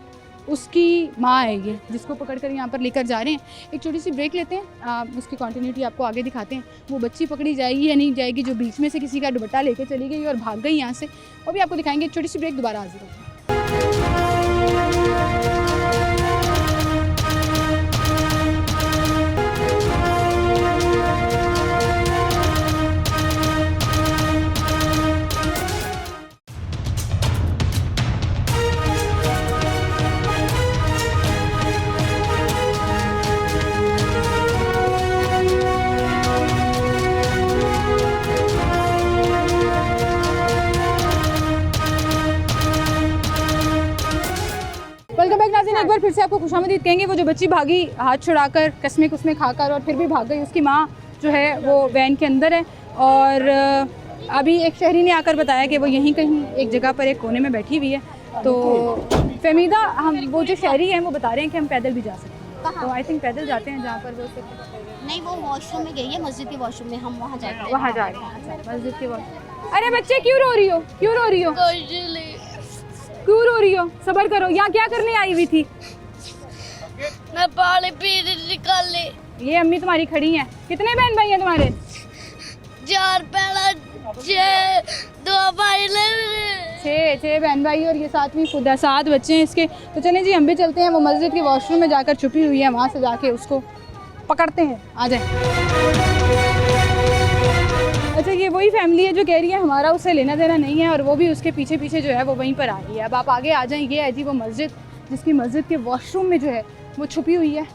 उसकी माँ है ये, जिसको पकड़कर यहाँ पर लेकर जा रहे हैं। एक छोटी सी ब्रेक लेते हैं, उसकी कंटिन्यूटी आपको आगे दिखाते हैं। वो बच्ची पकड़ी जाएगी या नहीं जाएगी जो बीच में से किसी का दुपट्टा लेके चली गई और भाग गई यहाँ से, वो भी आपको दिखाएंगे। एक छोटी सी ब्रेक, दोबारा हाजिर होते हैं। वेलकम बैक नाज़रीन, एक बार फिर से आपको खुशामदीद कहेंगे। वो जो बच्ची भागी हाथ छुड़ाकर, कसमें कुसमें खाकर और फिर भी भाग गई, उसकी माँ जो है वो वैन के अंदर है। और अभी एक शहरी ने आकर बताया कि वो यहीं कहीं एक जगह पर एक कोने में बैठी हुई है। तो फहमीदा, हम वो जो शहरी हैं वो बता रहे हैं कि हम पैदल भी जा सकते हैं। तो आई थिंक पैदल जाते हैं जहाँ पर वो नहीं, वो वॉशरूम में गई है, मस्जिद के वॉशरूम में, हम वहाँ जाएंगे। वहाँ जा रहे हैं मस्जिद के वॉशरूम। अरे बच्चे क्यों रो रही हो, क्यों रो रही हो, क्यों रो रही हो? सब्र करो। यहाँ क्या करने आई हुई थी? मैं पानी पी निकाले। ये अम्मी तुम्हारी खड़ी हैं। कितने बहन भाई हैं तुम्हारे? 4 पहला 6 2 भाई ले 6 बहन भाई और ये 7वीं खुद है। 7 बच्चे हैं इसके। तो चलें जी, हम भी चलते हैं। वो मस्जिद के वॉशरूम में जाकर छुपी हुई है, वहाँ से जाके उसको पकड़ते हैं। आ जाए। अच्छा, ये वही फैमिली है जो कह रही है हमारा उससे लेना देना नहीं है, और वो भी उसके पीछे पीछे जो है वो वहीं पर आ रही है। अब आप आगे आ जाएं। ये है जी वो मस्जिद, जिसकी मस्जिद के वॉशरूम में जो है वो छुपी हुई है।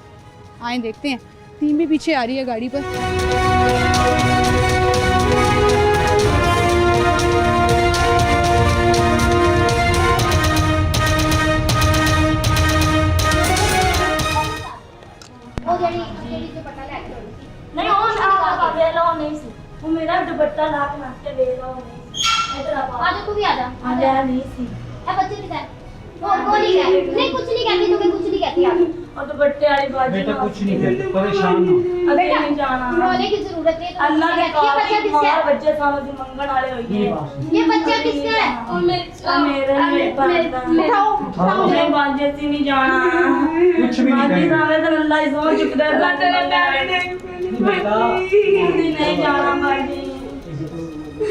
आए देखते हैं। टीम भी पीछे आ रही है गाड़ी पर। नहीं वो वेला नहीं सी, वो मेरा दुपट्टा लाके नाचते वेला नहीं। इधर आ तू भी आजा। नहीं सी। बच्चे किधर? वो नहीं कहती, नहीं कुछ नहीं कहती, तुम्हें कुछ नहीं कहती। आगे और दुपट्टे वाली बाजी बेटा कुछ नहीं कहते, परेशान हो। अबे नहीं जाना, रोने की जरूरत है। अल्लाह के बच्चा किसका है? बच्चे सामने मंगन वाले होइए। ये बच्चा किसका है? उठाओ मैं बाजी से नहीं जाना, कुछ भी नहीं बाजी कहते। सामने तो अल्लाह इस वक्त चुप रहे। अल्लाह तेरे प्यारे नहीं जाना बाजी।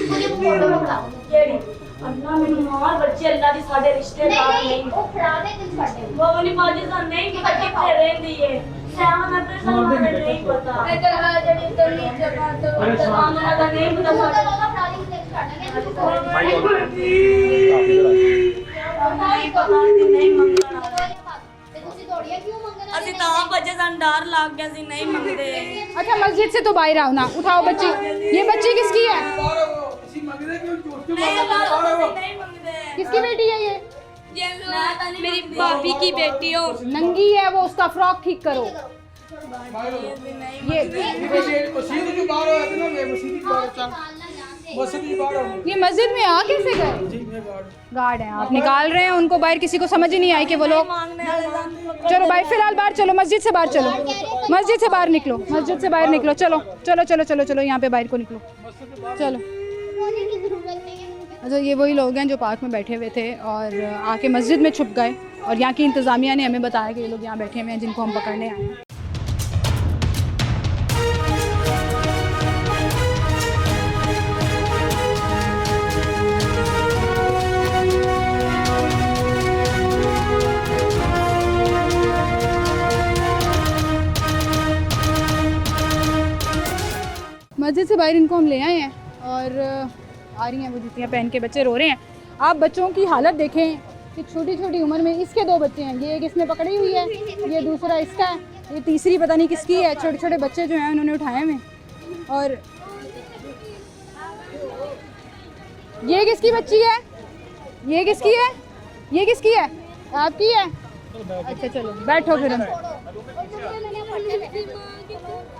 मुझे फोटो उठाओ। केड़ी अल्लाह मेरी मां बच्चे अल्लाह दी साडे रिश्तेदार नहीं। वो फड़ा दे दिल फटे। वो वाली बाजी सा नहीं कि किथे रहंदी है। सावन अते सलमान नहीं पता। इधर आ जड़ी तली जगह तो सामने का नहीं पता। फोटो लोगा फड़ा दे दिल फटे। नहीं पता नहीं मंगना। ਤੇ ਤੁਸੀਂ ਦੌੜੀਆਂ ਕਿਉਂ ਮੰਗਣਾ? ਅਸੀਂ ਤਾਂ ਭੱਜੇ, ਸਾਨੂੰ ਡਰ ਲੱਗ ਗਿਆ ਸੀ नहीं मंगते। अच्छा, मस्जिद से तो बाहर आओ ना। उठाओ बच्ची। ये बच्ची किसकी है? नहीं मंगते। किसकी बेटी है ये? मेरी भाभी की बेटी हो। नंगी है वो, उसका फ्रॉक ठीक करो। ये मस्जिद में आ कैसे गए? गार्ड हैं, आप निकाल रहे हैं उनको बाहर। किसी को समझ ही नहीं आई कि वो लोग। चलो भाई, फिलहाल बाहर चलो, मस्जिद से बाहर चलो, मस्जिद से बाहर निकलो, मस्जिद से बाहर निकलो। चलो चलो चलो चलो चलो, यहाँ पे बाहर को निकलो। चलो। रोने की जरूरत नहीं है। अच्छा, ये वही लोग हैं जो पार्क में बैठे हुए थे और आके मस्जिद में छुप गए, और यहाँ की इंतज़ामिया ने हमें बताया कि ये लोग यहाँ बैठे हुए हैं जिनको हम पकड़ने आए हैं। मस्जिद से बाहर इनको हम ले आए हैं और आ रही हैं वो जुतियाँ पहन के। बच्चे रो रहे हैं। आप बच्चों की हालत देखें कि छोटी छोटी उम्र में। इसके 2 बच्चे हैं, ये एक इसने पकड़ी हुई है, ये दूसरा इसका है, ये तीसरी पता नहीं किसकी है। छोटे छोटे बच्चे जो हैं उन्होंने उठाए हुए। और ये किसकी बच्ची है? ये किसकी है? ये किसकी है? आपकी है? अच्छा चलो बैठो फिर हम।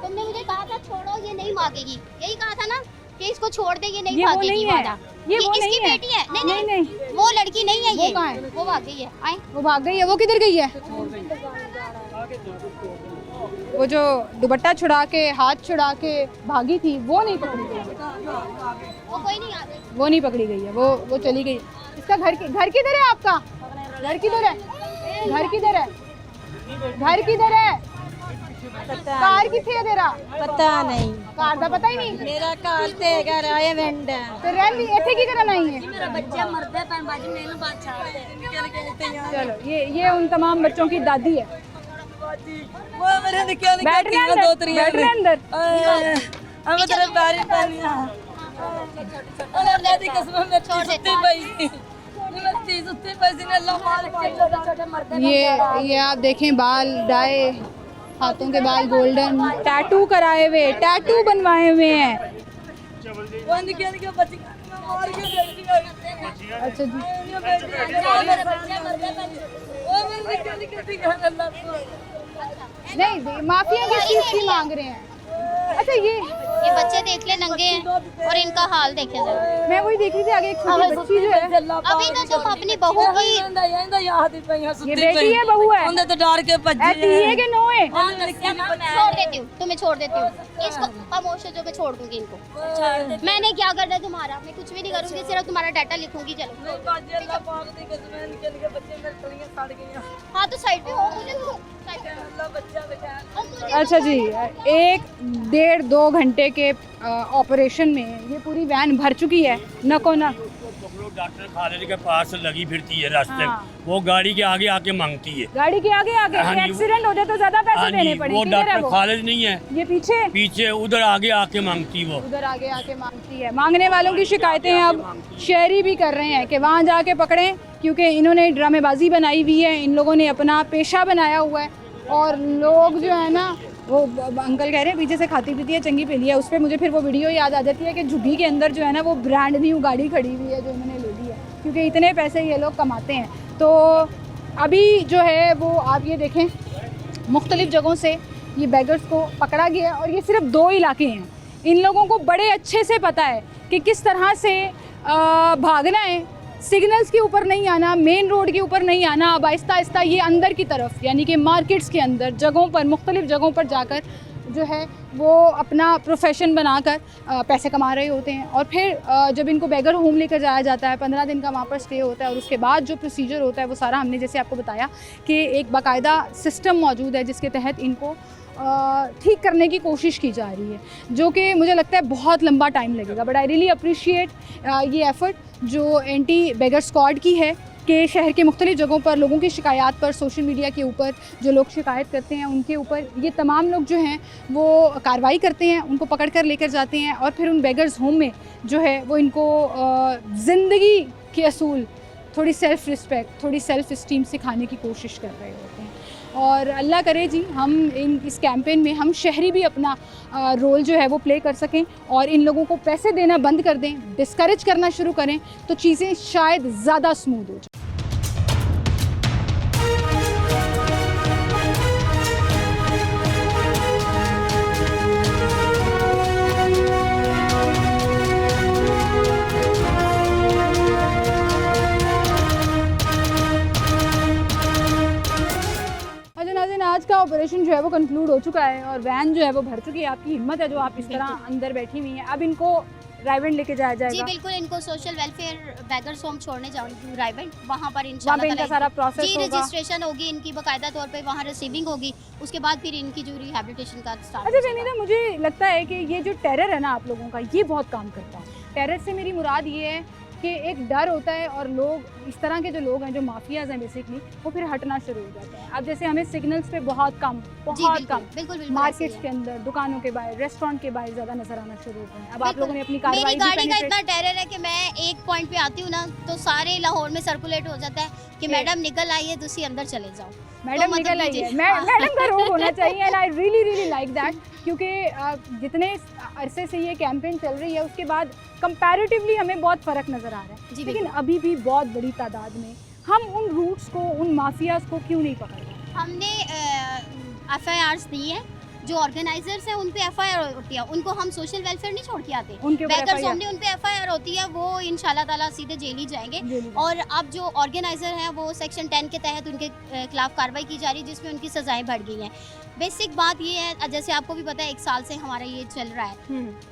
तुमने मुझे कहा था छोड़ो, ये नहीं मांगेगी। यही कहा था ना कि इसको छोड़ दे, ये नहीं ये वो भागेगी। नहीं है, वादा। ये वो इसकी नहीं है। बेटी है। नहीं नहीं, नहीं वो लड़की नहीं है। वो ये कहाँ है? वो भाग गई है। आए वो भाग गई है। वो किधर गई है? वो जो दुपट्टा छुड़ा के, हाथ छुड़ा के भागी थी, वो नहीं पकड़ी गई। वो कोई नहीं आ गई। वो नहीं पकड़ी गई है, वो चली गई। इसका घर किधर है? आपका घर किधर है? घर किधर है? घर किधर है? कार किथे है तेरा? पता नहीं, कार दा पता ही नहीं। मेरा कार ते घर आए वेंड ਤੇ ਰਹਿੰਦੀ ਇੱਥੇ ਕੀ ਕਰਨ ਆਈ है? मेरा बच्चा मरदे पर बाजी मेनू बात छाड़ दे। चलो, ये उन तमाम बच्चों की दादी है। वो मेरे निकल निकल बैठने के दो तरी बैठने अंदर। हम तेरे बारी पानी और अल्लाह दी कसम मैं सुत्ती पई मैं चीज सुत्ती पई ने अल्लाह मालिक के छोटे छोटे मरदे। ये आप देखें, बाल डाए, हाथों के बाल गोल्डन, टैटू कराए हुए, टैटू बनवाए हुए हैं। वो निकल के बच मार के अच्छा जी। मेरा बच्चा मरदे पर वो मैं निकल के दिखा अल्लाह को। नहीं, माफिया किस चीज की मांग रहे हैं? अच्छा, ये बच्चे देख ले नंगे हैं और इनका हाल देखे जरा। मैं वही देख रही थी, आगे एक छोटी बच्ची जो है, अभी ना तुम अपनी बहू की ये बेटी है बहू है, तो डर के ऐसी है कि नो है? छोड़ देती हूँ, तुम्हें छोड़ देती हूँ। इसको खामोश हो जो, मैं छोड़ दूंगी इनको। मैंने क्या करना है तुम्हारा? मैं कुछ भी नहीं करूंगी, सिर्फ तुम्हारा डाटा लिखूंगी। चलो हाँ तो साइड पे हो, मुझे तो अच्छा जी, 1-1.5-2 घंटे के ऑपरेशन में ये पूरी वैन भर चुकी है नको न। डॉक्टर खालिद के पास लगी फिरती है रास्ते में, हाँ। वो गाड़ी के आगे आके मांगती है। गाड़ी के आगे हाँ जी, एक्सीडेंट हो जाए तो ज्यादा पैसे देने पड़ेंगे। वो डॉक्टर खालिद नहीं है, ये पीछे पीछे उधर आगे आके मांगती, वो उधर आगे आके मांगती है। मांगने वालों की शिकायतें अब शहरी भी कर रहे हैं कि वहाँ जाके पकड़ें, क्योंकि इन्होंने ड्रामेबाजी बनाई हुई है, इन लोगों ने अपना पेशा बनाया हुआ है। और लोग जो है ना, वो अंकल कह रहे हैं पीछे से खाती पीती है चंगी पीली है, उस पर मुझे फिर वो वीडियो याद आ जाती है कि झुग्गी के अंदर जो है ना वो ब्रांड न्यू गाड़ी खड़ी हुई है जो इन्होंने ले ली है, क्योंकि इतने पैसे ये लोग कमाते हैं। तो अभी जो है वो आप ये देखें, मुख्तलिफ़ जगहों से ये बैगर्स को पकड़ा गया और ये सिर्फ 2 इलाके हैं। इन लोगों को बड़े अच्छे से पता है कि किस तरह से भागना है, सिग्नल्स के ऊपर नहीं आना, मेन रोड के ऊपर नहीं आना, अब आहिस्ता आहिस्ता ये अंदर की तरफ, यानी कि मार्केट्स के अंदर जगहों पर, मुख्तलिफ़ जगहों पर जाकर जो है वो अपना प्रोफेशन बनाकर पैसे कमा रहे होते हैं। और फिर जब इनको बैगर होम लेकर जाया जाता है, 15 दिन का वहाँ पर स्टे होता है और उसके बाद जो प्रोसीजर होता है वो सारा हमने जैसे आपको बताया कि एक बाकायदा सिस्टम मौजूद है जिसके तहत इनको ठीक करने की कोशिश की जा रही है, जो कि मुझे लगता है बहुत लंबा टाइम लगेगा। बट आई रियली अप्रिशिएट ये एफ़र्ट जो एंटी बैगर स्क्वाड की है कि शहर के मुख्तलिफ़ जगहों पर लोगों की शिकायत पर, सोशल मीडिया के ऊपर जो लोग शिकायत करते हैं उनके ऊपर ये तमाम लोग जो हैं वो कार्रवाई करते हैं, उनको पकड़ कर लेकर जाते हैं और फिर उन बैगर्स होम में जो है वो इनको ज़िंदगी के असूल, थोड़ी सेल्फ़ रिस्पेक्ट, थोड़ी सेल्फ़ इस्टीम सिखाने की कोशिश कर रहे होते हैं। और अल्लाह करे जी हम इस कैंपेन में हम शहरी भी अपना रोल जो है वो प्ले कर सकें और इन लोगों को पैसे देना बंद कर दें, डिस्करेज करना शुरू करें, तो चीज़ें शायद ज़्यादा स्मूथ हो जाए। आज का ऑपरेशन जो है वो कंक्लूड हो चुका है और वैन जो है वो भर चुकी है। आपकी हिम्मत है जो आप इस तरह अंदर बैठी हुई हैं। अब इनको रायबंड लेके जाया जाएगा। जी बिल्कुल, इनको सोशल वेलफेयर बैगर्स होम छोड़ने जाऊंगी रायबंड, वहाँ पर इंशाल्लाह इनका सारा प्रोसेस जी होगा। रजिस्ट्रेशन होगी इनकी बाकायदा तौर पे, वहाँ रिसीविंग होगी, उसके बाद फिर इनकी जो रिहैबिलिटेशन का स्टार्ट। अच्छा जनीदा, मुझे लगता है कि ये जो टेरर है ना आप लोगों का, ये बहुत काम करता है। टेरर से मेरी मुराद ये है कि एक डर होता है और लोग इस तरह के जो लोग हैं जो माफियाज हैं बेसिकली वो फिर हटना शुरू हो जाते हैं। अब जैसे हमें सिग्नल्स पे बहुत कम मार्केट्स के अंदर, दुकानों के बाहर, रेस्टोरेंट के बाहर ज़्यादा नजर आना शुरू होते हैं। अब आप लोगों ने अपनी कार्रवाई मेरी गाड़ी का इतना टेरर है कि मैं एक पॉइंट पे आती हूँ ना तो सारे लाहौर में सर्कुलेट हो जाता है कि मैडम निकल आइए, दूसरी अंदर चले जाओ, मैडम निकल आइए। मैडम का रोल होना चाहिए and I really like that, क्योंकि जितने अरसे से ये कैंपेन चल रही है उसके बाद कंपैरेटिवली हमें बहुत फ़र्क नज़र आ रहा है, लेकिन अभी भी बहुत बड़ी तादाद में हम उन रूट्स को, उन माफियाज को क्यों नहीं पकड़ रहे? हमने FIRs दी है, जो ऑर्गेनाइजर्स हैं उन पे FIR होती है, उनको हम सोशल वेलफेयर नहीं छोड़ के आते, बैगर्स होम उन पे FIR होती है, वो इंशाल्लाह ताला सीधे जेल ही जाएंगे। और अब जो ऑर्गेनाइजर हैं वो सेक्शन 10 के तहत उनके खिलाफ कार्रवाई की जा रही है जिसमें उनकी सजाएं बढ़ गई हैं। बेसिक बात ये है, जैसे आपको भी पता है 1 साल से हमारा ये चल रहा है,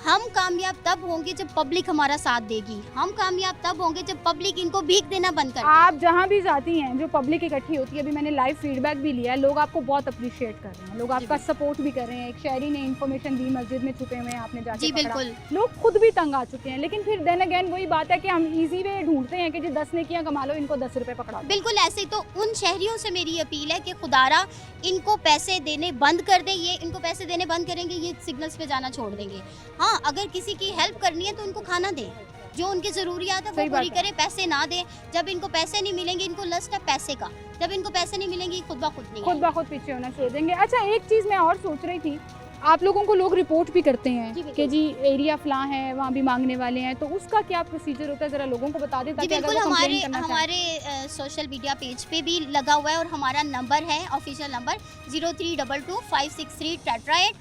हम कामयाब तब होंगे जब पब्लिक हमारा साथ देगी, हम कामयाब तब होंगे जब पब्लिक इनको भीख देना बंद कर। आप जहाँ भी जाती हैं जो पब्लिक इकट्ठी होती है, अभी मैंने लाइव फीडबैक भी लिया है, लोग आपको बहुत अप्रिशिएट कर रहे हैं, लोग आपका सपोर्ट भी कर रहे हैं। एक शहरी ने इन्फॉर्मेशन दी मस्जिद में छुपे हुए हैं, आपने जाके जी बिल्कुल, लोग खुद भी तंग आ चुके हैं। लेकिन फिर देन अगेन वही बात है कि हम इजी वे ढूंढते हैं कि जी 10 नेकियां कमा लो, इनको 10 रुपए पकड़ाओ। बिल्कुल ऐसे ही। तो उन शहरियों से मेरी अपील है कि खुदारा इनको पैसे देने बंद कर दें, ये इनको पैसे देने बंद करेंगे ये सिग्नल्स पे जाना छोड़ देंगे। हाँ, अगर किसी की हेल्प करनी है तो उनको खाना दें, जो उनकी ज़रूरियात है वो पूरी करें, पैसे ना दें। जब इनको पैसे नहीं मिलेंगे, इनको लस्ट है पैसे का, जब इनको पैसे नहीं मिलेंगे खुद ब खुद नहीं, खुद ब खुद पीछे होना छोड़ देंगे। अच्छा एक चीज़ मैं और सोच रही थी, आप लोगों को लोग रिपोर्ट भी करते जी, हैं बिल्कुल। कि जी एरिया फलां है, वहाँ भी मांगने वाले हैं, तो उसका क्या प्रोसीजर होता है, ज़रा लोगों को बता दें जी ताकि अगर बिल्कुल, वो हमारे कंप्लेन करना चाहें। हमारे सोशल मीडिया पेज पे भी लगा हुआ है और हमारा नंबर है ऑफिशियल नंबर 0322 टेट्राइड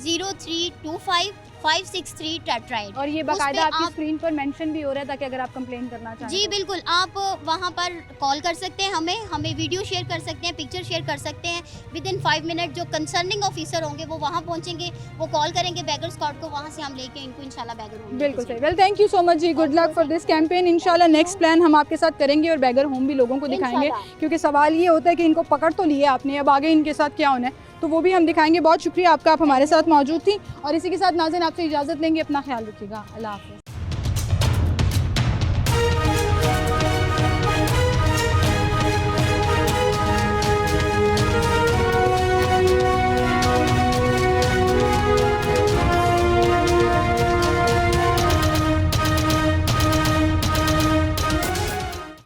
0325 563 टेट्राइड। और ये उस बाकायदा पे आपकी आप- स्क्रीन पर मेंशन भी हो रहा है ताकि अगर आप कंप्लेन करना चाहें जी तो। बिल्कुल, आप वहाँ पर कॉल कर सकते हैं, हमें वीडियो शेयर कर सकते हैं, पिक्चर शेयर कर सकते हैं। विद इन 5 मिनट जो कंसर्निंग ऑफिसर होंगे वो वहाँ पहुँचेंगे, वो कॉल करेंगे बैगर स्क्वाड को, वहाँ से हम लेके इनको इंशाल्लाह बैगर होम बिल्कुल सही। Well thank you so much जी, good luck for this campaign. इंशाल्लाह नेक्स्ट प्लान हम आपके साथ करेंगे और बैगर होम भी लोगों को दिखाएंगे, इंशाल्लाह। क्योंकि सवाल ये होता है कि इनको पकड़ तो लिया आपने, अब आगे इनके साथ क्या होना है तो वो भी हम दिखाएंगे। बहुत शुक्रिया आपका, आप हमारे साथ मौजूद थी और इसी के साथ नाज़रीन आपसे इजाज़त लेंगे। अपना ख्याल रखिएगा, अल्लाह हाफ़िज़।